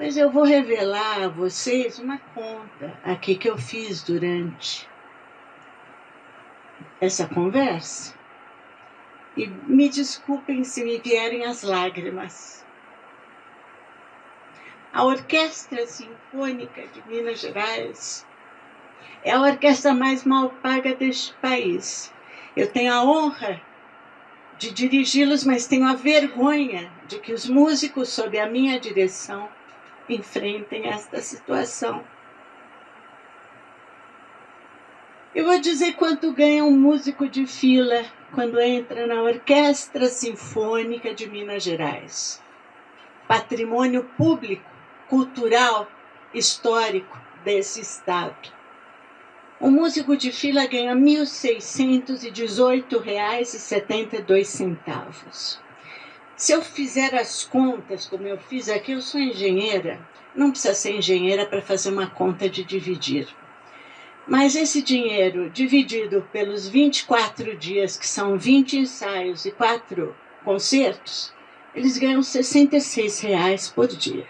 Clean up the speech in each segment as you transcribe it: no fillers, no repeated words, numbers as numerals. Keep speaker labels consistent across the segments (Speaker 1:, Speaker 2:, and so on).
Speaker 1: Pois eu vou revelar a vocês uma conta aqui que eu fiz durante essa conversa. E me desculpem se me vierem as lágrimas. A Orquestra Sinfônica de Minas Gerais é a orquestra mais mal paga deste país. Eu tenho a honra de dirigi-los, mas tenho a vergonha de que os músicos sob a minha direção enfrentem esta situação. Eu vou dizer quanto ganha um músico de fila quando entra na Orquestra Sinfônica de Minas Gerais. Patrimônio público, cultural, histórico desse estado. Um músico de fila ganha R$ 1.618,72. Se eu fizer as contas, como eu fiz aqui, eu sou engenheira. Não precisa ser engenheira para fazer uma conta de dividir. Mas esse dinheiro, dividido pelos 24 dias, que são 20 ensaios e 4 concertos, eles ganham R$ 66 por dia.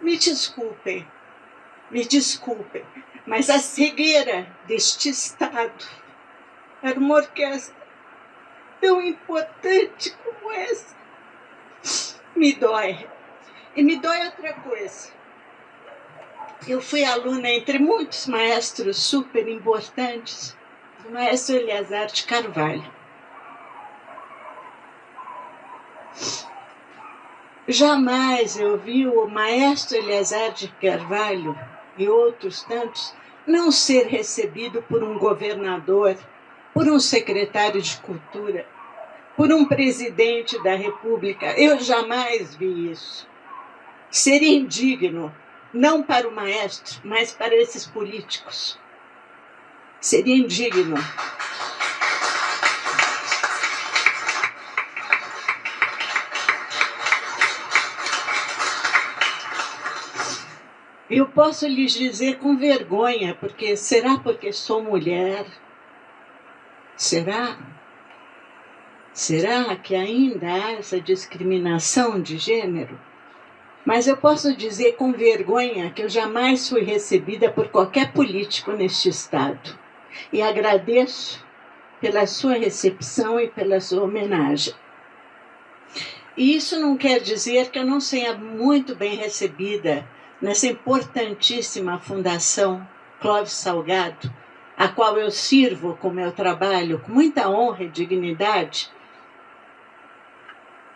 Speaker 1: Me desculpem, mas a cegueira deste Estado era uma orquestra tão importante como essa. Me dói. E me dói outra coisa. Eu fui aluna, entre muitos maestros super importantes, do maestro Eleazar de Carvalho. Jamais eu vi o maestro Eleazar de Carvalho e outros tantos não ser recebido por um governador, por um secretário de cultura, por um presidente da República. Eu jamais vi isso. Seria indigno, não para o maestro, mas para esses políticos. Seria indigno. Eu posso lhes dizer com vergonha, porque será porque sou mulher? Será? Será que ainda há essa discriminação de gênero? Mas eu posso dizer com vergonha que eu jamais fui recebida por qualquer político neste Estado. E agradeço pela sua recepção e pela sua homenagem. E isso não quer dizer que eu não seja muito bem recebida nessa importantíssima Fundação Clóvis Salgado, a qual eu sirvo com meu trabalho com muita honra e dignidade.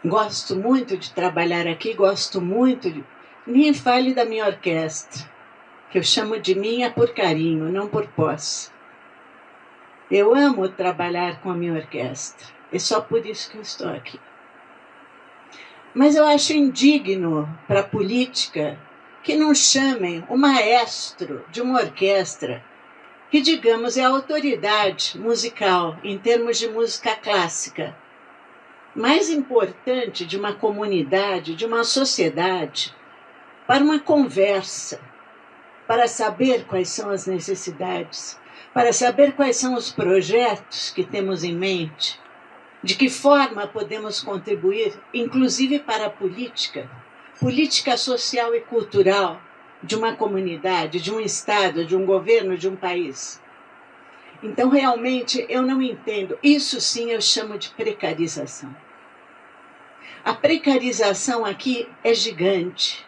Speaker 1: Gosto muito de trabalhar aqui, gosto muito de... Nem fale da minha orquestra, que eu chamo de minha por carinho, não por posse. Eu amo trabalhar com a minha orquestra, é só por isso que eu estou aqui. Mas eu acho indigno para a política que não chamem o maestro de uma orquestra, que, digamos, é a autoridade musical, em termos de música clássica, mais importante de uma comunidade, de uma sociedade, para uma conversa, para saber quais são as necessidades, para saber quais são os projetos que temos em mente, de que forma podemos contribuir, inclusive para a política social e cultural de uma comunidade, de um estado, de um governo, de um país. Então, realmente, eu não entendo. Isso sim eu chamo de precarização. A precarização aqui é gigante.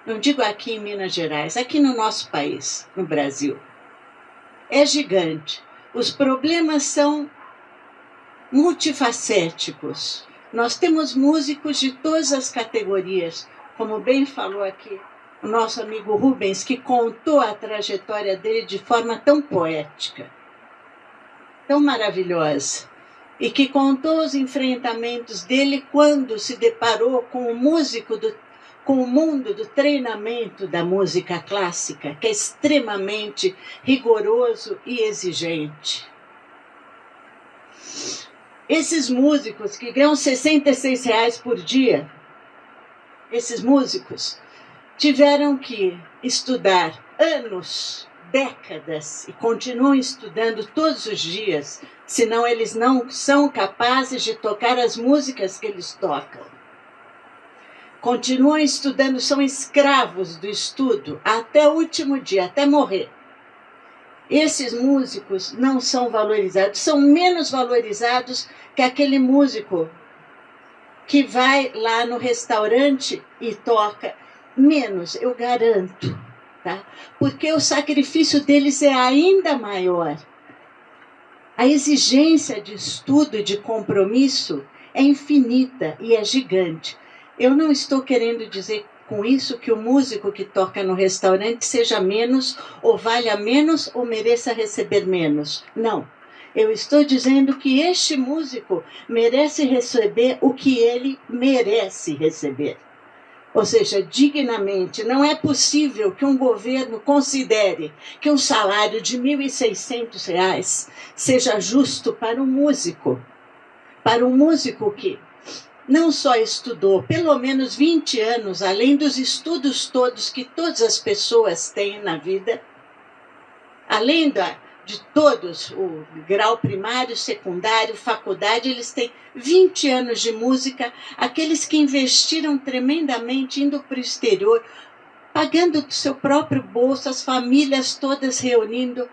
Speaker 1: Não digo aqui em Minas Gerais, aqui no nosso país, no Brasil. É gigante. Os problemas são multifacéticos. Nós temos músicos de todas as categorias, como bem falou aqui o nosso amigo Rubens, que contou a trajetória dele de forma tão poética, tão maravilhosa, e que contou os enfrentamentos dele quando se deparou com com o mundo do treinamento da música clássica, que é extremamente rigoroso e exigente. Esses músicos que ganham R$ 66 por dia, esses músicos tiveram que estudar anos décadas e continuam estudando todos os dias, senão eles não são capazes de tocar as músicas que eles tocam. Continuam estudando, são escravos do estudo até o último dia, até morrer. Esses músicos não são valorizados, são menos valorizados que aquele músico que vai lá no restaurante e toca. Menos, eu garanto, tá? Porque o sacrifício deles é ainda maior. A exigência de estudo e de compromisso é infinita e é gigante. Eu não estou querendo dizer com isso que o músico que toca no restaurante seja menos, ou valha menos, ou mereça receber menos. Não. Eu estou dizendo que este músico merece receber o que ele merece receber. Ou seja, dignamente. Não é possível que um governo considere que um salário de R$ 1.600 seja justo para um músico. Para um músico que não só estudou pelo menos 20 anos, além dos estudos todos que todas as pessoas têm na vida, além de todos, o grau primário, secundário, faculdade, eles têm 20 anos de música, aqueles que investiram tremendamente indo para o exterior, pagando do seu próprio bolso, as famílias todas reunindo,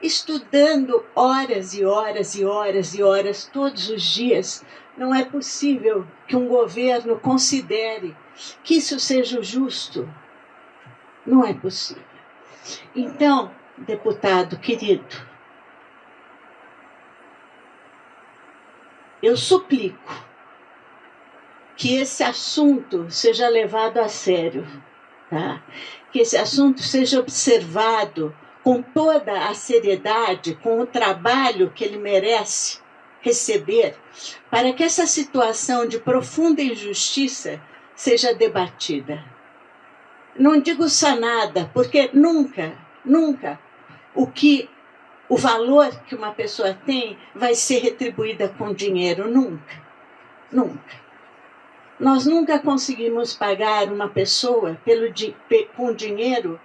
Speaker 1: estudando horas e horas e horas e horas, todos os dias. Não é possível que um governo considere que isso seja justo. Não é possível. Então, deputado querido, eu suplico que esse assunto seja levado a sério, tá? Que esse assunto seja observado com toda a seriedade, com o trabalho que ele merece receber, para que essa situação de profunda injustiça seja debatida. Não digo sanada, porque nunca o valor que uma pessoa tem vai ser retribuída com dinheiro, nunca. Nós nunca conseguimos pagar uma pessoa com dinheiro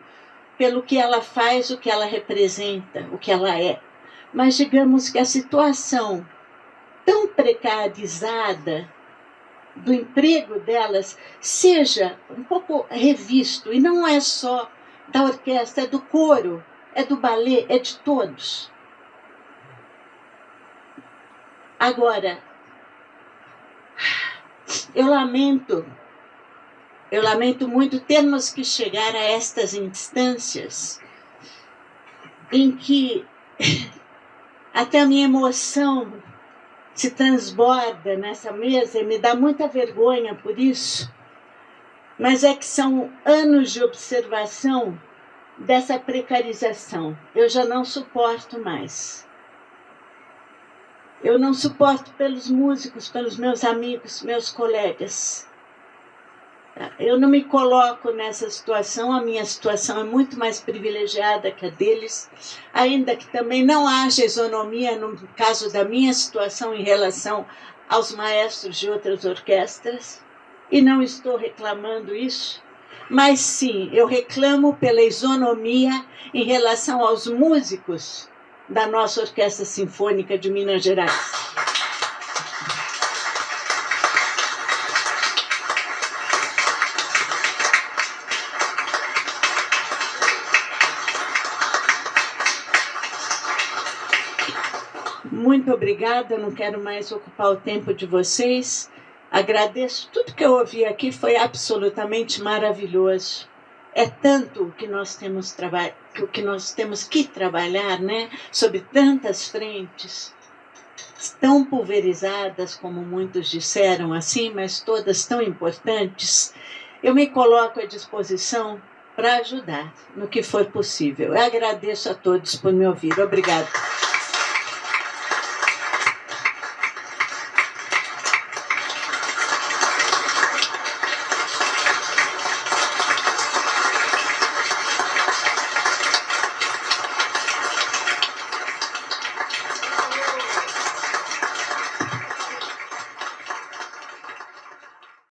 Speaker 1: pelo que ela faz, o que ela representa, o que ela é. Mas digamos que a situação tão precarizada do emprego delas seja um pouco revisto, e não é só da orquestra, é do coro, é do balé, é de todos. Agora, eu lamento muito termos que chegar a estas instâncias em que até a minha emoção se transborda nessa mesa e me dá muita vergonha por isso, mas é que são anos de observação dessa precarização. Eu já não suporto mais. Eu não suporto pelos músicos, pelos meus amigos, meus colegas. Eu não me coloco nessa situação, a minha situação é muito mais privilegiada que a deles, ainda que também não haja isonomia no caso da minha situação em relação aos maestros de outras orquestras, e não estou reclamando isso, mas sim, eu reclamo pela isonomia em relação aos músicos da nossa Orquestra Sinfônica de Minas Gerais. Muito obrigada, não quero mais ocupar o tempo de vocês. Agradeço, tudo que eu ouvi aqui foi absolutamente maravilhoso. É tanto o que nós temos que trabalhar, né? Sobre tantas frentes, tão pulverizadas, como muitos disseram assim, mas todas tão importantes. Eu me coloco à disposição para ajudar no que for possível. Eu agradeço a todos por me ouvir. Obrigada.